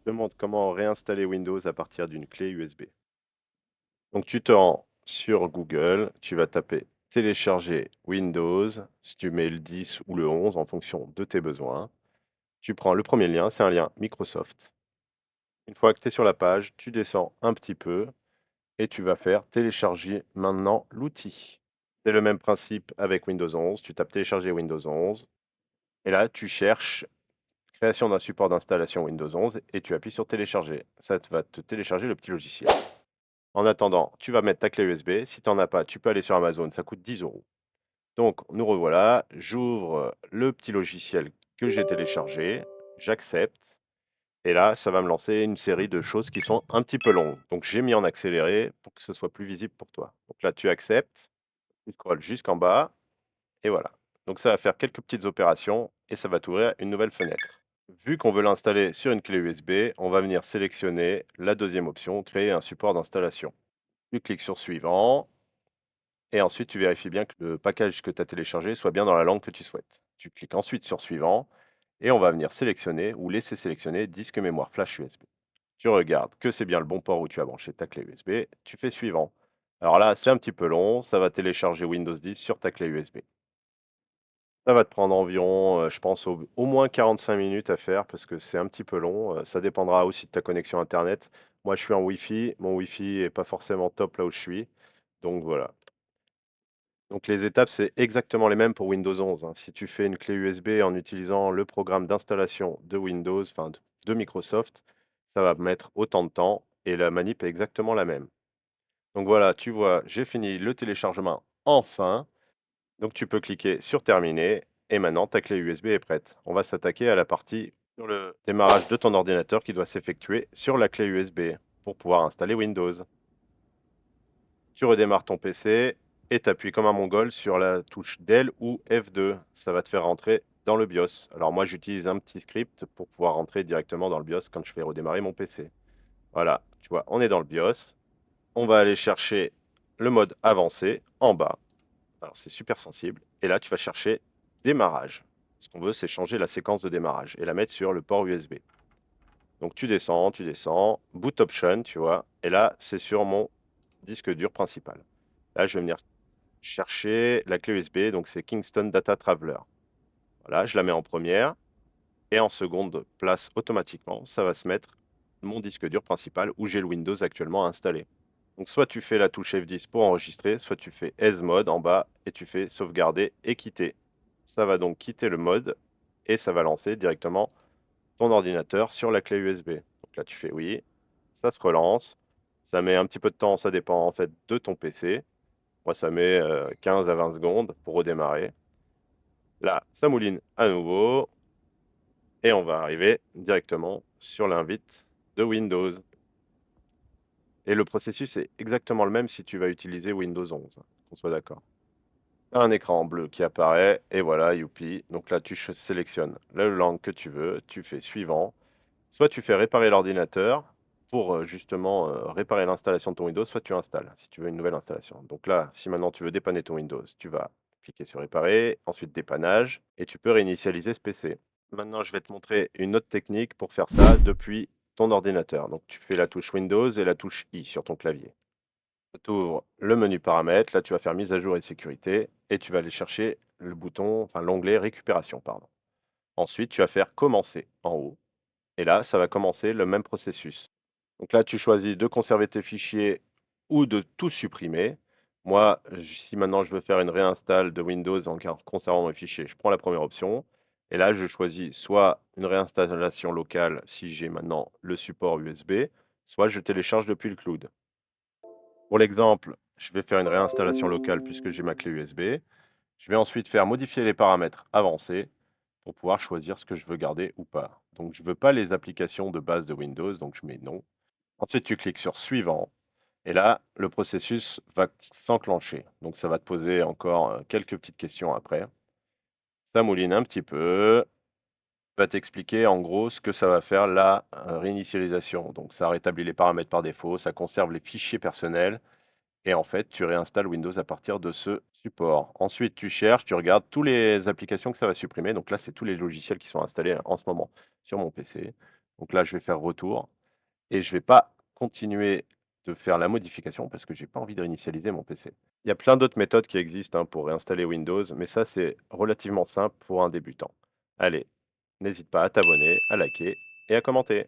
Je te montre comment réinstaller Windows à partir d'une clé USB. Donc tu te rends sur Google, tu vas taper télécharger Windows, si tu mets le 10 ou le 11 en fonction de tes besoins. Tu prends le premier lien, c'est un lien Microsoft. Une fois que tu es sur la page, tu descends un petit peu et tu vas faire télécharger maintenant l'outil. C'est le même principe avec Windows 11, tu tapes télécharger Windows 11 et là tu cherches création d'un support d'installation Windows 11 et tu appuies sur télécharger. Ça va te télécharger le petit logiciel. En attendant, tu vas mettre ta clé USB. Si tu n'en as pas, tu peux aller sur Amazon, ça coûte 10 euros. Donc, nous revoilà. J'ouvre le petit logiciel que j'ai téléchargé. J'accepte. Et là, ça va me lancer une série de choses qui sont un petit peu longues. Donc, j'ai mis en accéléré pour que ce soit plus visible pour toi. Donc là, tu acceptes. Tu scrolles jusqu'en bas. Et voilà. Donc, ça va faire quelques petites opérations et ça va t'ouvrir une nouvelle fenêtre. Vu qu'on veut l'installer sur une clé USB, on va venir sélectionner la deuxième option, créer un support d'installation. Tu cliques sur suivant. Et ensuite, tu vérifies bien que le package que tu as téléchargé soit bien dans la langue que tu souhaites. Tu cliques ensuite sur suivant et on va venir sélectionner ou laisser sélectionner disque mémoire flash USB. Tu regardes que c'est bien le bon port où tu as branché ta clé USB, tu fais suivant. Alors là, c'est un petit peu long, ça va télécharger Windows 10 sur ta clé USB. Ça va te prendre environ, je pense, au moins 45 minutes à faire parce que c'est un petit peu long. Ça dépendra aussi de ta connexion Internet. Moi, je suis en Wi-Fi, mon Wi-Fi est pas forcément top là où je suis. Donc voilà. Donc les étapes, c'est exactement les mêmes pour Windows 11, hein. Si tu fais une clé USB en utilisant le programme d'installation de Windows, enfin de Microsoft, ça va mettre autant de temps et la manip est exactement la même. Donc voilà, tu vois, j'ai fini le téléchargement enfin. Donc tu peux cliquer sur terminer et maintenant ta clé USB est prête. On va s'attaquer à la partie sur le démarrage de ton ordinateur qui doit s'effectuer sur la clé USB pour pouvoir installer Windows. Tu redémarres ton PC et tu appuies comme un mongol sur la touche Del ou F2. Ça va te faire rentrer dans le BIOS. Alors moi, j'utilise un petit script pour pouvoir rentrer directement dans le BIOS quand je fais redémarrer mon PC. Voilà, tu vois, on est dans le BIOS. On va aller chercher le mode avancé en bas. Alors c'est super sensible. Et là, tu vas chercher démarrage. Ce qu'on veut, c'est changer la séquence de démarrage et la mettre sur le port USB. Donc tu descends, boot option, tu vois. Et là, c'est sur mon disque dur principal. Là, je vais venir chercher la clé USB, donc c'est Kingston Data Traveler. Voilà, je la mets en première et en seconde place automatiquement, ça va se mettre mon disque dur principal où j'ai le Windows actuellement installé. Donc soit tu fais la touche F10 pour enregistrer, soit tu fais S mode en bas et tu fais sauvegarder et quitter. Ça va donc quitter le mode et ça va lancer directement ton ordinateur sur la clé USB. Donc là tu fais oui, ça se relance, ça met un petit peu de temps, ça dépend en fait de ton PC. Moi, ça met 15 à 20 secondes pour redémarrer. Là, ça mouline à nouveau et on va arriver directement sur l'invite de Windows. Et le processus est exactement le même si tu vas utiliser Windows 11, qu'on soit d'accord. Tu as un écran bleu qui apparaît et voilà, youpi. Donc là, tu sélectionnes la langue que tu veux, tu fais suivant. Soit tu fais réparer l'ordinateur pour justement réparer l'installation de ton Windows, soit tu installes si tu veux une nouvelle installation. Donc là, si maintenant tu veux dépanner ton Windows, tu vas cliquer sur réparer, ensuite dépannage, et tu peux réinitialiser ce PC. Maintenant, je vais te montrer une autre technique pour faire ça depuis ton ordinateur. Donc tu fais la touche Windows et la touche I sur ton clavier. Tu ouvres le menu paramètres, là tu vas faire mise à jour et sécurité, et tu vas aller chercher le bouton, enfin l'onglet récupération, pardon. Ensuite, tu vas faire commencer en haut. Et là, ça va commencer le même processus. Donc là, tu choisis de conserver tes fichiers ou de tout supprimer. Moi, si maintenant je veux faire une réinstall de Windows en conservant mes fichiers, je prends la première option. Et là, je choisis soit une réinstallation locale si j'ai maintenant le support USB, soit je télécharge depuis le cloud. Pour l'exemple, je vais faire une réinstallation locale puisque j'ai ma clé USB. Je vais ensuite faire modifier les paramètres avancés pour pouvoir choisir ce que je veux garder ou pas. Donc je ne veux pas les applications de base de Windows, donc je mets non. Ensuite, tu cliques sur suivant. Et là, le processus va s'enclencher. Donc ça va te poser encore quelques petites questions après. Ça mouline un petit peu. Va t'expliquer en gros ce que ça va faire la réinitialisation. Donc ça rétablit les paramètres par défaut, ça conserve les fichiers personnels et en fait tu réinstalles Windows à partir de ce support. Ensuite tu cherches, tu regardes toutes les applications que ça va supprimer. Donc là c'est tous les logiciels qui sont installés en ce moment sur mon PC. Donc là, je vais faire retour et je vais pas continuer de faire la modification parce que j'ai pas envie de réinitialiser mon PC. Il y a plein d'autres méthodes qui existent hein, pour réinstaller Windows, mais ça, c'est relativement simple pour un débutant. Allez, n'hésite pas à t'abonner, à liker et à commenter.